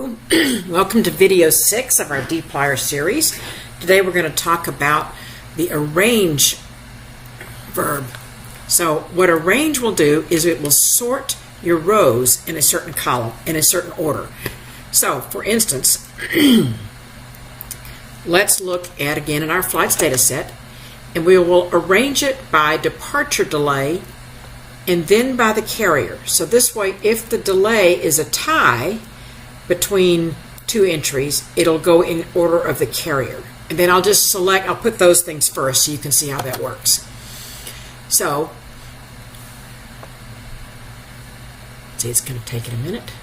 Welcome to video 6 of our dplyr series. Today we're going to talk about the arrange verb. So what arrange will do is it will sort your rows in a certain column, in a certain order. So for instance, let's look at again in our flights data set, and we will arrange it by departure delay and then by the carrier. So this way, if the delay is a tie between two entries, it'll go in order of the carrier. And then I'll just select, I'll put those things first so you can see how that works. So, see, it's going to take it a minute.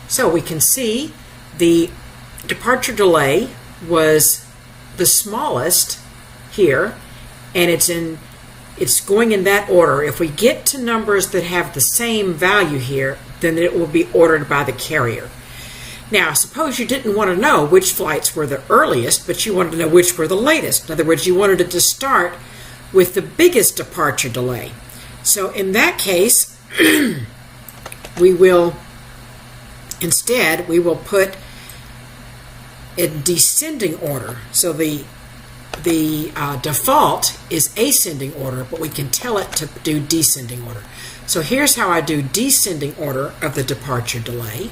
So we can see the departure delay was the smallest here, and it's going in that order. If we get to numbers that have the same value here, then it will be ordered by the carrier. Now, suppose you didn't want to know which flights were the earliest, but you wanted to know which were the latest. In other words, you wanted it to start with the biggest departure delay. So in that case, we will put a descending order. So the default is ascending order, but we can tell it to do descending order. So here's how I do descending order of the departure delay.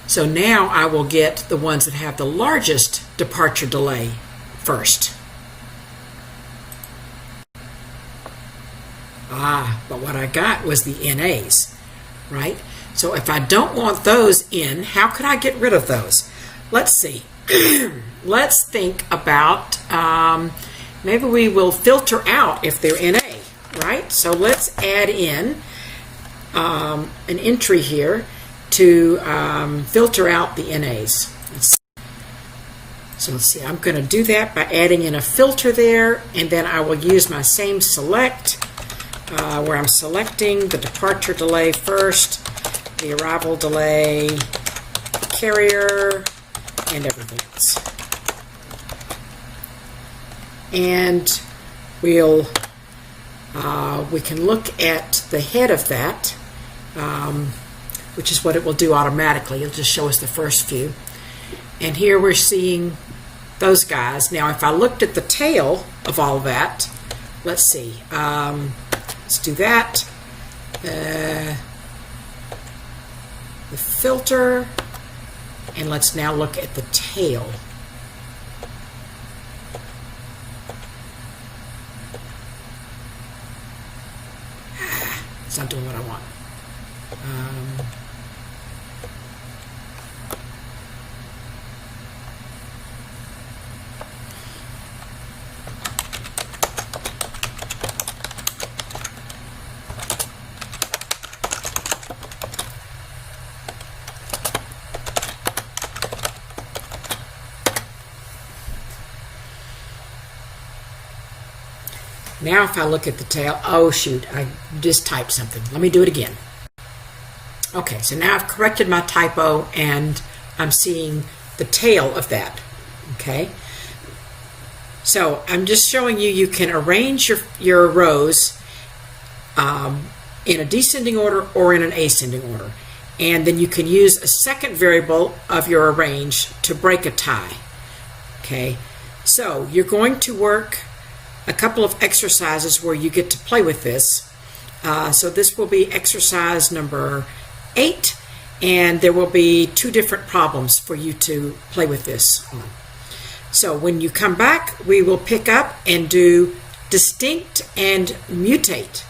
So now I will get the ones that have the largest departure delay first. But what I got was the NAs, right? So if I don't want those in, how could I get rid of those? Let's see. Let's think about, maybe we will filter out if they're NA, right? So let's add in an entry here to filter out the NAs. So let's see, I'm going to do that by adding in a filter there, and then I will use my same select where I'm selecting the departure delay first, the arrival delay, the carrier, and everything else. And we can look at the head of that, which is what it will do automatically. It'll just show us the first few. And here we're seeing those guys. Now, if I looked at the tail of all that, let's see. Let's do that. The filter. And let's now look at the tail. It's not doing what I want. Now if I look at the tail, oh shoot, I just typed something. Let me do it again. Okay, so now I've corrected my typo and I'm seeing the tail of that. Okay, so I'm just showing you can arrange your rows in a descending order or in an ascending order. And then you can use a second variable of your arrange to break a tie. Okay, so you're going to work a couple of exercises where you get to play with this. So this will be exercise number 8, and there will be 2 different problems for you to play with this on. So when you come back, we will pick up and do distinct and mutate.